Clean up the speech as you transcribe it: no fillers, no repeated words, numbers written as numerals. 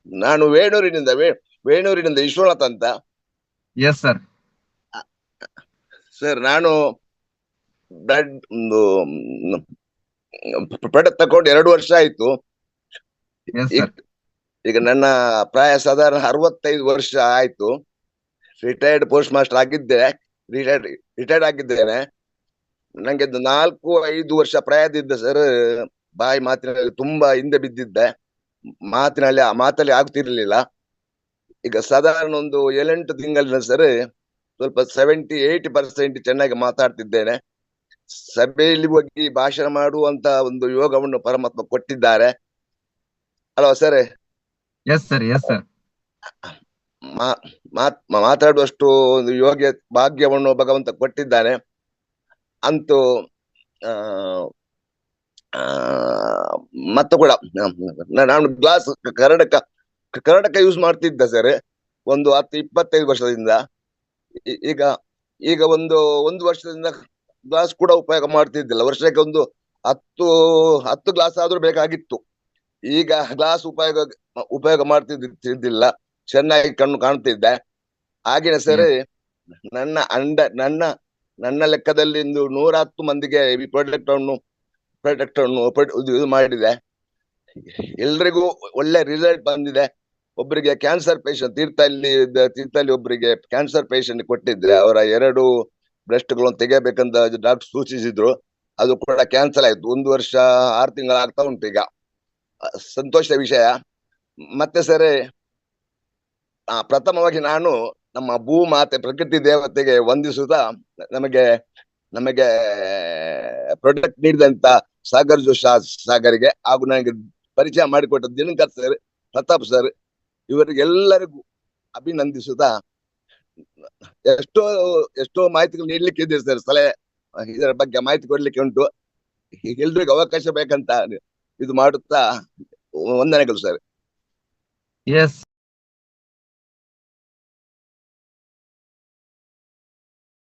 ನಾನು ವೇಣೂರಿನಿಂದ ವಿಶ್ವನಾಥ್ ಅಂತ. Yes sir. Sir ನಾನು ಒಂದು ಪ್ರಾಡಕ್ಟ್ ತಕೊಂಡು 2 ವರ್ಷ ಆಯ್ತು. ಎಸ್ ಈಗ ಸರ್. ಈಗ ನನ್ನ ಪ್ರಾಯ ಸಾಧಾರಣ 65 ವರ್ಷ ಆಯ್ತು. ರಿಟೈರ್ಡ್ ಪೋಸ್ಟ್ ಮಾಸ್ಟರ್ ಆಗಿದ್ದೆ. ರಿಟೈರ್ಡ್ ರಿಟೈರ್ಡ್ ಆಗಿದ್ದೇನೆ. ನಂಗೆ 4-5 ವರ್ಷ ಪ್ರಾಯದಿದ್ದ ಸರ್. ಬಾಯಿ ಮಾತಿನಲ್ಲಿ ತುಂಬಾ ಹಿಂದೆ ಬಿದ್ದಿದ್ದೆ. ಮಾತಲ್ಲಿ ಆಗ್ತಿರ್ಲಿಲ್ಲ. ಈಗ ಸಾಧಾರಣ ಒಂದು 7-8 ತಿಂಗಳಿನ ಸರ್ ಸ್ವಲ್ಪ 70-80% ಚೆನ್ನಾಗಿ ಮಾತಾಡ್ತಿದ್ದೇನೆ. ಸಭೆಯಲ್ಲಿ ಹೋಗಿ ಭಾಷಣ ಮಾಡುವಂತ ಒಂದು ಯೋಗವನ್ನು ಪರಮಾತ್ಮ ಕೊಟ್ಟಿದ್ದಾರೆ. ಅಲ್ವಾ sir? Yes sir. Yes sir. ಮಾತಾಡುವಷ್ಟು ಒಂದು ಯೋಗ್ಯ ಭಾಗ್ಯವನ್ನು ಭಗವಂತ ಕೊಟ್ಟಿದ್ದಾನೆ. ಅಂತೂ ಆ ಮತ್ತು ಕೂಡ ನಾನು ಗ್ಲಾಸ್ ಕನ್ನಡಕ ಯೂಸ್ ಮಾಡ್ತಿದ್ದೆ ಸರ್ ಒಂದು 10-25 ವರ್ಷದಿಂದ. ಈಗ ಈಗ ಒಂದು ವರ್ಷದಿಂದ ಗ್ಲಾಸ್ ಕೂಡ ಉಪಯೋಗ ಮಾಡ್ತಿದ್ದಿಲ್ಲ. ವರ್ಷಕ್ಕೆ ಒಂದು 10 ಗ್ಲಾಸ್ ಆದ್ರೂ ಬೇಕಾಗಿತ್ತು. ಈಗ ಗ್ಲಾಸ್ ಉಪಯೋಗ ಮಾಡ್ತಿದ್ದಿಲ್ಲ. ಚೆನ್ನಾಗಿ ಕಣ್ಣು ಕಾಣ್ತಿದ್ದೆ. ಹಾಗೇನೆ ಸರ್ ನನ್ನ ನನ್ನ ಲೆಕ್ಕದಲ್ಲಿ 110 ಮಂದಿಗೆ ಈ ಪ್ರಾಡಕ್ಟ್ ಅನ್ನು ಇದು ಮಾಡಿದೆ. ಎಲ್ರಿಗೂ ಒಳ್ಳೆ ರಿಸಲ್ಟ್ ಬಂದಿದೆ. ಒಬ್ಬರಿಗೆ ಕ್ಯಾನ್ಸರ್ ಪೇಷಂಟ್ ತೀರ್ಥಹಳ್ಳಿ ಒಬ್ಬರಿಗೆ ಕ್ಯಾನ್ಸರ್ ಪೇಷಂಟ್ ಕೊಟ್ಟಿದ್ರೆ ಅವರ 2 ಬ್ರೆಸ್ಟ್ಗಳನ್ನು ತೆಗೆಯಬೇಕಂತ ಡಾಕ್ಟರ್ ಸೂಚಿಸಿದ್ರು. ಅದು ಕೂಡ ಕ್ಯಾನ್ಸಲ್ ಆಯ್ತು. 1 ವರ್ಷ 6 ತಿಂಗಳಾಗ್ತಾ ಉಂಟು ಈಗ. ಸಂತೋಷದ ವಿಷಯ. ಮತ್ತೆ ಸರ್ ಪ್ರಥಮವಾಗಿ ನಾನು ನಮ್ಮ ಭೂಮಾತೆ ಪ್ರಕೃತಿ ದೇವತೆಗೆ ವಂದಿಸುತ್ತಾ ನಮಗೆ ನಮಗೆ ಪ್ರಾಡಕ್ಟ್ ನೀಡಿದಂತ ಸಾಗರ್ ಸಾಗರ್ಗೆ ಹಾಗೂ ನನಗೆ ಪರಿಚಯ ಮಾಡಿಕೊಟ್ಟ ದಿನಕರ್ ಸರ್, ಪ್ರತಾಪ್ ಸರ್, ಇವರಿಗೆಲ್ಲರಿಗೂ ಅಭಿನಂದಿಸುತ್ತಾ ಎಷ್ಟೋ ಎಷ್ಟೋ ಮಾಹಿತಿಗಳು ನೀಡ್ಲಿಕ್ಕೆ ಇದೆ ಸರ್. ಸಲಹೆ ಇದರ ಬಗ್ಗೆ ಮಾಹಿತಿ ಕೊಡ್ಲಿಕ್ಕೆ ಉಂಟು. ಎಲ್ರಿಗೂ ಅವಕಾಶ ಬೇಕಂತ ಇದು ಮಾಡುತ್ತಾ ವಂದನೆಗಳು ಸರ್. ಎಸ್